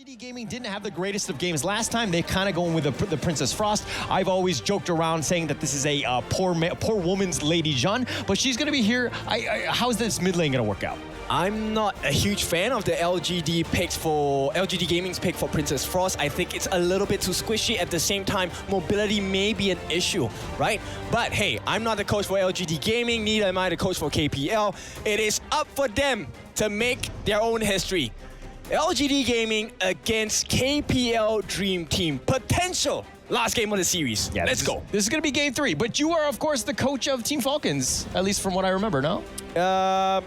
LGD Gaming didn't have the greatest of games last time. They kind of going with the Princess Frost. I've always joked around saying that this is a poor woman's Lady Jeanne, but she's going to be here. How's this mid lane going to work out? I'm not a huge fan of the LGD Gaming's pick for Princess Frost. I think it's a little bit too squishy. At the same time, mobility may be an issue, right? But hey, I'm not the coach for LGD Gaming, neither am I the coach for KPL. It is up for them to make their own history. LGD Gaming against KPL Dream Team. Potential last game of the series. Yeah, let's go. This is going to be game 3, but you are, of course, the coach of Team Falcons, at least from what I remember, no? Yeah,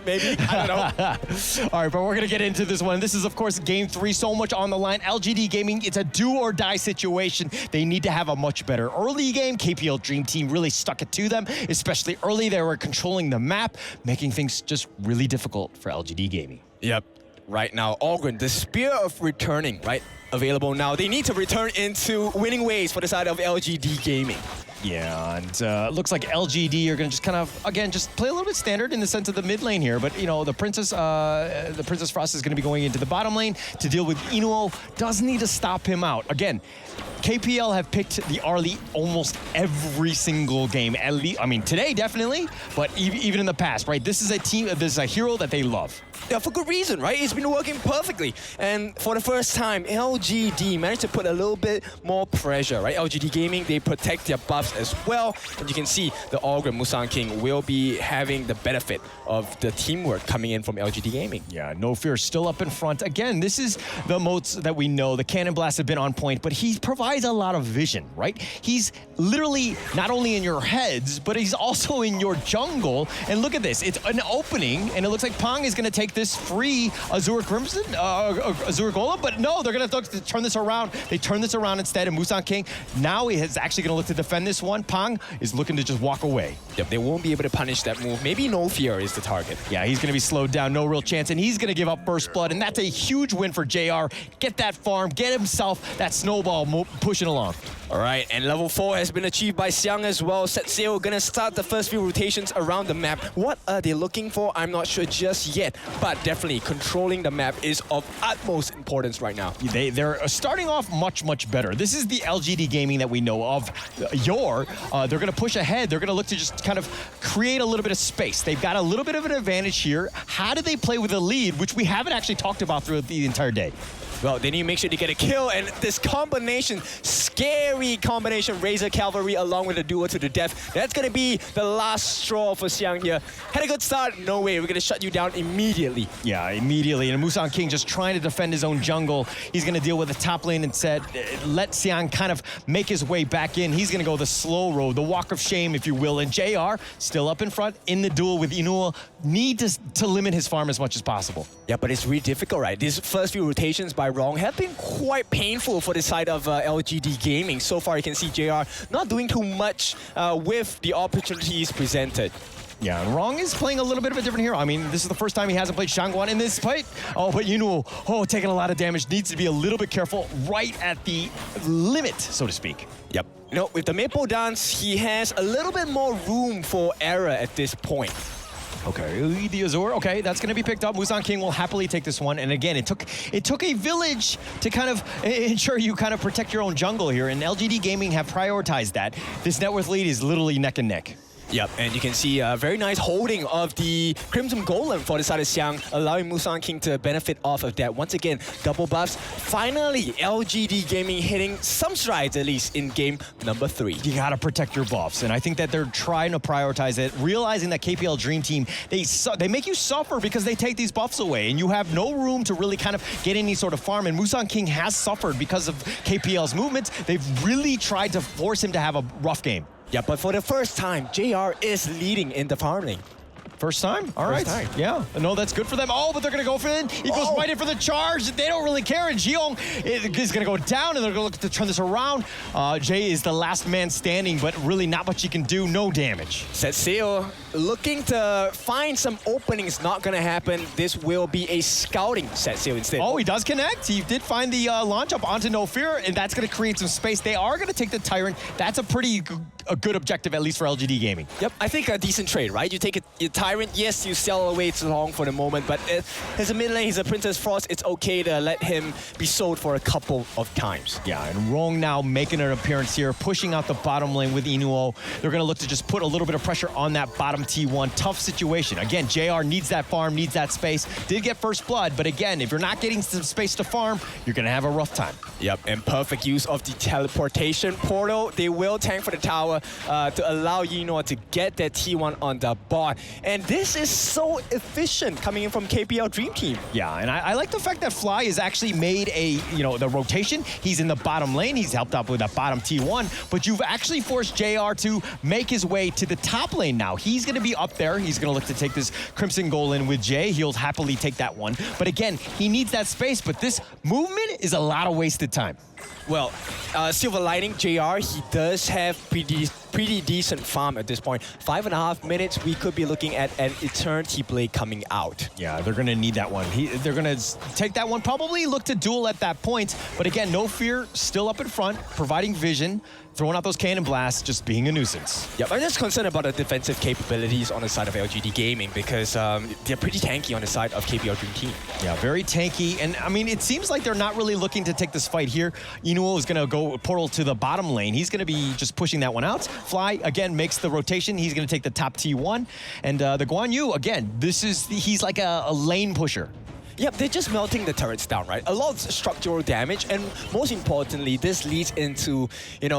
maybe. I don't know. All right, but we're going to get into this one. This is, of course, game 3. So much on the line. LGD Gaming, it's a do-or-die situation. They need to have a much better early game. KPL Dream Team really stuck it to them, especially early. They were controlling the map, making things just really difficult for LGD Gaming. Yep. Right now, Ogren, the Spear of Returning, right? Available now. They need to return into winning ways for the side of LGD Gaming. Yeah, and looks like LGD are going to just kind of, again, just play a little bit standard in the sense of the mid lane here. But, you know, the Princess Frost is going to be going into the bottom lane to deal with Inuo. Does need to stop him out. Again, KPL have picked the Arlie almost every single game. At least, I mean, today definitely, but even in the past, right? This is a team, this is a hero that they love. Yeah, for good reason, right? It's been working perfectly. And for the first time, LGD managed to put a little bit more pressure, right? LGD Gaming, they protect their buffs as well. And you can see the Ogre Musang King will be having the benefit of the teamwork coming in from LGD Gaming. Yeah, No Fear still up in front. Again, this is the moats that we know. The Cannon Blasts have been on point, but he provides a lot of vision, right? He's literally not only in your heads, but he's also in your jungle. And look at this. It's an opening, and it looks like Pong is going to take this free Azure Crimson, Azure Golem, but no, they're going to turn this around. They turn this around instead, and Musang King now is actually going to look to defend this one. Pong is looking to just walk away. Yep, they won't be able to punish that move. Maybe No Fear is the target. Yeah, he's going to be slowed down, no real chance, and he's going to give up first blood, and that's a huge win for JR. Get that farm, get himself that snowball pushing along. All right, and level 4 has been achieved by Xiang as well. Set Sail gonna start the first few rotations around the map. What are they looking for? I'm not sure just yet, but definitely controlling the map is of utmost importance right now. They're starting off much better. This is the LGD Gaming that we know of. They're gonna push ahead. They're gonna look to just kind of create a little bit of space. They've got a little bit of an advantage here. How do they play with a lead, which we haven't actually talked about throughout the entire day? Well, they need to make sure they get a kill, and this combination, scary combination, Razor Cavalry along with the duo to the death, that's going to be the last straw for Xiang here. Had a good start, no way, we're going to shut you down immediately. Yeah, immediately, and Musang King just trying to defend his own jungle. He's going to deal with the top lane and said, let Xiang kind of make his way back in. He's going to go the slow road, the walk of shame, if you will, and JR still up in front in the duel with Inuo. Need to limit his farm as much as possible. Yeah, but it's really difficult, right? These first few rotations by Wrong have been quite painful for the side of LGD Gaming. So far, you can see JR not doing too much with the opportunities presented. Yeah, and Wrong is playing a little bit of a different hero. I mean, this is the first time he hasn't played Shangguan in this fight. Oh, but Inuo, taking a lot of damage. Needs to be a little bit careful right at the limit, so to speak. Yep. You know, with the Maple Dance, he has a little bit more room for error at this point. Okay, the Azure, okay, that's going to be picked up. Musang King will happily take this one. And again, it took a village to kind of ensure you kind of protect your own jungle here. And LGD Gaming have prioritized that. This net worth lead is literally neck and neck. Yep, and you can see a very nice holding of the Crimson Golem for the side of Xiang, allowing Musang King to benefit off of that. Once again, double buffs. Finally, LGD Gaming hitting some strides, at least, in game number 3. You gotta protect your buffs, and I think that they're trying to prioritize it, realizing that KPL Dream Team, they make you suffer because they take these buffs away, and you have no room to really kind of get any sort of farm, and Musang King has suffered because of KPL's movements. They've really tried to force him to have a rough game. Yeah, but for the first time, JR is leading in the farm lane. First time? All right. First time. Yeah. No, that's good for them. Oh, but they're going to go for it. He goes right in for the charge. They don't really care. And Jiong is going to go down, and they're going to look to turn this around. Jay is the last man standing, but really not much he can do. No damage. Set Sail looking to find some openings. Not going to happen. This will be a scouting Set Sail instead. Oh, he does connect. He did find the launch up onto No Fear, and that's going to create some space. They are going to take the Tyrant. That's a pretty a good objective, at least for LGD Gaming. Yep, I think a decent trade, right? You take your Tyrant, yes, you sell away too long for the moment, but he's a mid lane, he's a Princess Frost, it's okay to let him be sold for a couple of times. Yeah, and Rong now making an appearance here, pushing out the bottom lane with Inuo. They're going to look to just put a little bit of pressure on that bottom T1. Tough situation. Again, JR needs that farm, needs that space. Did get first blood, but again, if you're not getting some space to farm, you're going to have a rough time. Yep, and perfect use of the teleportation portal. They will tank for the tower to allow Inuo to get that T1 on the bot. And this is so efficient coming in from KPL Dream Team. Yeah, and I like the fact that Fly has actually made the rotation. He's in the bottom lane. He's helped out with that bottom T1, but you've actually forced JR to make his way to the top lane now. He's going to be up there. He's going to look to take this Crimson Goal in with Jay. He'll happily take that one. But again, he needs that space, but this movement is a lot of wasted time. Well, silver lining, JR, he does have pretty decent farm at this point. 5.5 minutes, we could be looking at an Eternity Blade coming out. Yeah, they're going to need that one. They're going to take that one, probably look to duel at that point. But again, no fear, still up in front, providing vision, throwing out those cannon blasts, just being a nuisance. Yep, I'm just concerned about the defensive capabilities on the side of LGD Gaming because they're pretty tanky on the side of KPL Dream Team. Yeah, very tanky. And I mean, it seems like they're not really looking to take this fight here. Inuo is going to go portal to the bottom lane. He's going to be just pushing that one out. Fly, again, makes the rotation. He's going to take the top T1. And the Guan Yu, again, he's like a lane pusher. Yep, they're just melting the turrets down, right? A lot of structural damage, and most importantly, this leads into,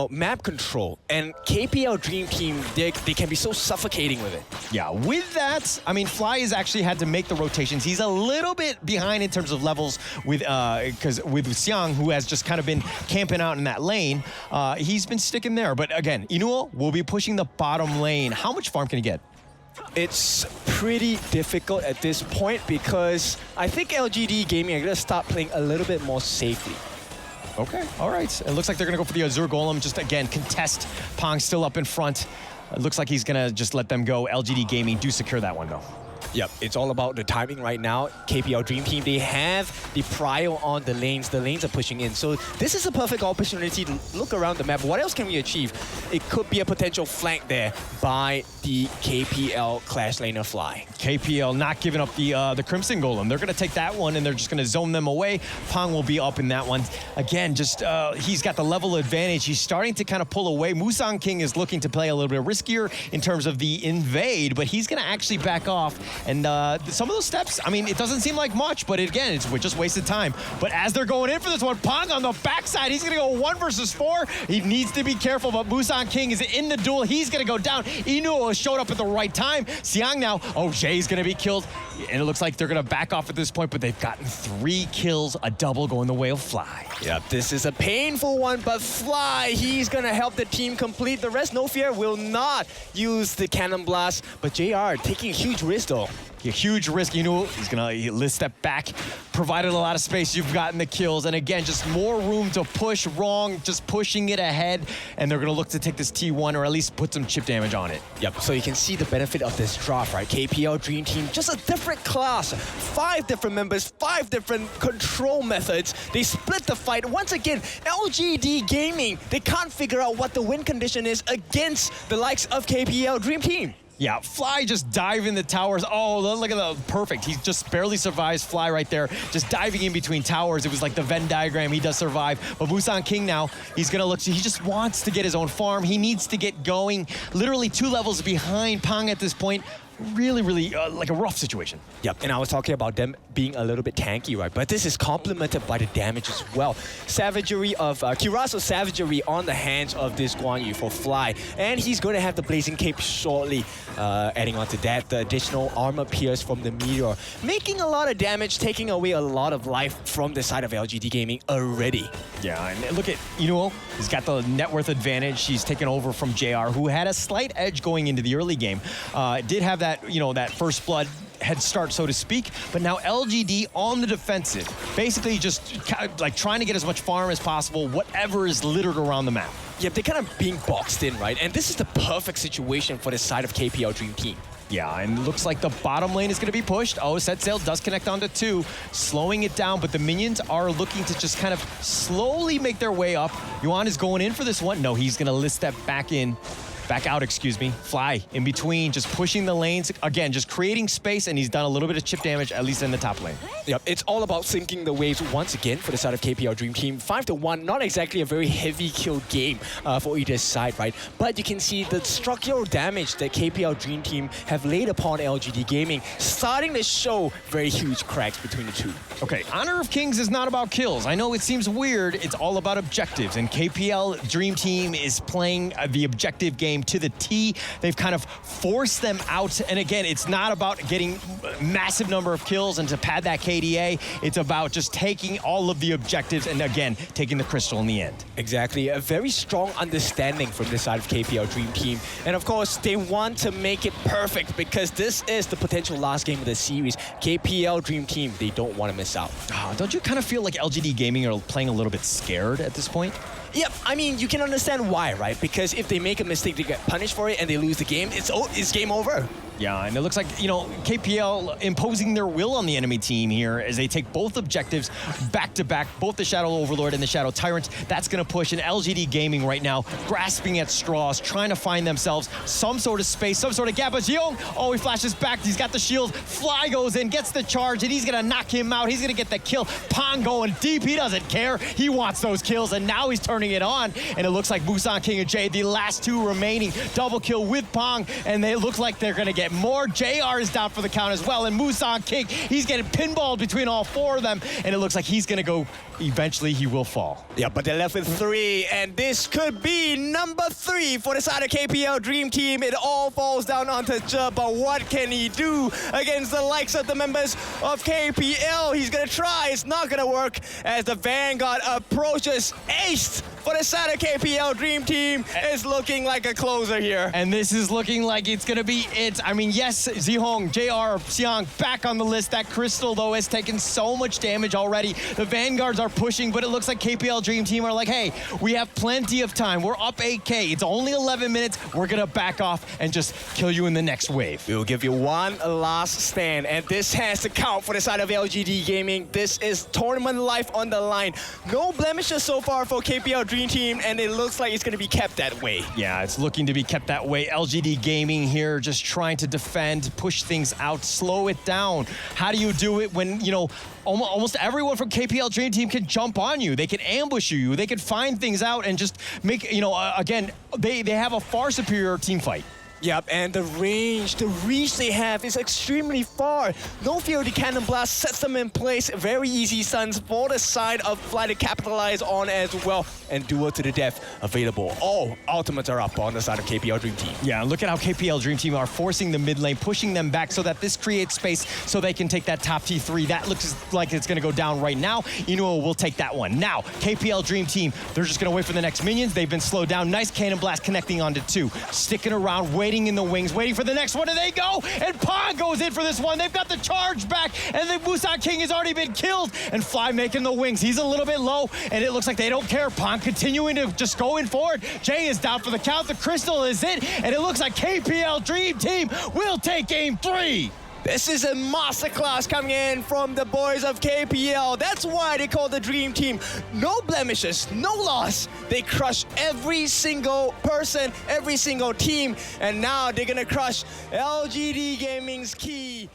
map control. And KPL Dream Team, they can be so suffocating with it. Yeah, with that, I mean, Fly has actually had to make the rotations. He's a little bit behind in terms of levels with Xiang, who has just kind of been camping out in that lane. He's been sticking there. But again, Inuo will be pushing the bottom lane. How much farm can he get? It's pretty difficult at this point because I think LGD Gaming are going to start playing a little bit more safely. Okay, all right. It looks like they're going to go for the Azure Golem. Just, again, contest. Pong still up in front. It looks like he's going to just let them go. LGD Gaming do secure that one, though. Yep, it's all about the timing right now. KPL Dream Team, they have the prio on the lanes. The lanes are pushing in. So this is a perfect opportunity to look around the map. What else can we achieve? It could be a potential flank there by the KPL Clash Laner Fly. KPL not giving up the Crimson Golem. They're going to take that one, and they're just going to zone them away. Pong will be up in that one. Again, just he's got the level advantage. He's starting to kind of pull away. Musang King is looking to play a little bit riskier in terms of the invade, but he's going to actually back off. And some of those steps, I mean, it doesn't seem like much, but again, it's just wasted time. But as they're going in for this one, Pong on the backside, he's going to go 1 versus 4. He needs to be careful, but Musang King is in the duel. He's going to go down. Inuo showed up at the right time. Xiang now, Jay's going to be killed. And it looks like they're going to back off at this point, but they've gotten 3 kills, a double going the way of Fly. Yep, this is a painful one, but Fly, he's going to help the team complete. The rest, no fear, will not use the Cannon Blast, but JR taking a huge risk, though. A huge risk. He's going to step back, provided a lot of space. You've gotten the kills. And again, just more room to push. Wrong, just pushing it ahead. And they're going to look to take this T1 or at least put some chip damage on it. Yep, so you can see the benefit of this draft, right? KPL Dream Team, just a different class. 5 different members, 5 different control methods. They split the fight. Once again, LGD Gaming, they can't figure out what the win condition is against the likes of KPL Dream Team. Yeah, Fly just diving the towers. Oh, look at the perfect. He just barely survives. Fly right there, just diving in between towers. It was like the Venn diagram. He does survive. But Musang King now, he's going to look. He just wants to get his own farm. He needs to get going. Literally 2 levels behind Pong at this point. Really, like a rough situation. Yep, and I was talking about them being a little bit tanky, right? But this is complemented by the damage as well. Savagery of Kiraso Savagery on the hands of this Guan Yu for Fly. And he's going to have the Blazing Cape shortly. Adding on to that, the additional armor pierce from the Meteor. Making a lot of damage, taking away a lot of life from the side of LGD Gaming already. Yeah, and look at Inuo. He's got the net worth advantage. He's taken over from JR, who had a slight edge going into the early game. Did have that, that first blood head start, so to speak, but now LGD on the defensive, basically just kind of like trying to get as much farm as possible, whatever is littered around the map. Yeah, they're kind of being boxed in, right? And this is the perfect situation for the side of KPL Dream Team. Yeah, and it looks like the bottom lane is going to be pushed. Set Sail does connect onto 2, slowing it down, but the minions are looking to just kind of slowly make their way up. Yuan is going in for this one. No, he's going to list that back in. back out, excuse me, Fly in between, just pushing the lanes. Again, just creating space, and he's done a little bit of chip damage, at least in the top lane. Yep, it's all about sinking the waves once again for the side of KPL Dream Team. 5-1, not exactly a very heavy kill game for either side, right? But you can see the structural damage that KPL Dream Team have laid upon LGD Gaming, starting to show very huge cracks between the two. Okay, Honor of Kings is not about kills. I know it seems weird. It's all about objectives, and KPL Dream Team is playing the objective game to the T. They've kind of forced them out, and again, it's not about getting a massive number of kills and to pad that KDA. It's about just taking all of the objectives and, again, taking the crystal in the end. Exactly, a very strong understanding from this side of KPL Dream Team. And of course, they want to make it perfect because this is the potential last game of the series. KPL Dream Team, they don't want to miss out. Don't you kind of feel like LGD Gaming are playing a little bit scared at this point? Yep, I mean, you can understand why, right? Because if they make a mistake, they get punished for it and they lose the game, it's game over. Yeah, and it looks like, you know, KPL imposing their will on the enemy team here as they take both objectives back to back, both the Shadow Overlord and the Shadow Tyrant. That's going to push an LGD Gaming right now, grasping at straws, trying to find themselves some sort of space, some sort of gap. But Xiong, oh, he flashes back. He's got the shield. Fly goes in, gets the charge, and he's going to knock him out. He's going to get the kill. Pong going deep. He doesn't care. He wants those kills, and now he's turning it on. And it looks like Busan King and Jay, the last two remaining, double kill with Pong, and they look like they're going to get more. JR is down for the count as well, and Busan King, he's getting pinballed between all four of them, and it looks like he's going to go, eventually he will fall. Yeah, but they're left with 3, and this could be number 3 for the side of KPL Dream Team. It all falls down onto Zhe, but what can he do against the likes of the members of KPL? He's going to try. It's not going to work as the Vanguard approaches. Aced for the side of KPL Dream Team. It's looking like a closer here. And this is looking like it's going to be it. I mean, yes, Zihong, JR, Xiang back on the list. That Crystal, though, has taken so much damage already. The Vanguards are pushing, but it looks like KPL Dream Team are like, hey, we have plenty of time. We're up 8K. It's only 11 minutes. We're going to back off and just kill you in the next wave. We'll give you one last stand, and this has to count for the side of LGD Gaming. This is tournament life on the line. No blemishes so far for KPL Dream Team, and it looks like it's going to be kept that way. Yeah, it's looking to be kept that way. LGD Gaming here just trying to defend, push things out, slow it down. How do you do it when, you know, almost everyone from KPL Dream Team can jump on you. They can ambush you. They can find things out and just make, you know, again, they have a far superior team fight. Yep, and the range, the reach they have is extremely far. No fear of the Cannon Blast sets them in place. Very easy stuns for the side of Fly to capitalize on as well. And Duel to the Death available. All ultimates are up on the side of KPL Dream Team. Yeah, look at how KPL Dream Team are forcing the mid lane, pushing them back so that this creates space so they can take that top T3. That looks like it's going to go down right now. Inuo will take that one. Now, KPL Dream Team, they're just going to wait for the next minions. They've been slowed down. Nice Cannon Blast connecting onto 2. Sticking around, waiting in the wings, waiting for the next one, and they go, and Pong goes in for this one. They've got the charge back, and the Busan King has already been killed, and Fly making the wings. He's a little bit low, and it looks like they don't care. Pong continuing to just going forward. Jay is down for the count. The Crystal is in, and it looks like KPL Dream Team will take game 3. This is a masterclass coming in from the boys of KPL. That's why they call the Dream Team. No blemishes, no loss. They crush every single person, every single team, and now they're gonna crush LGD Gaming's key.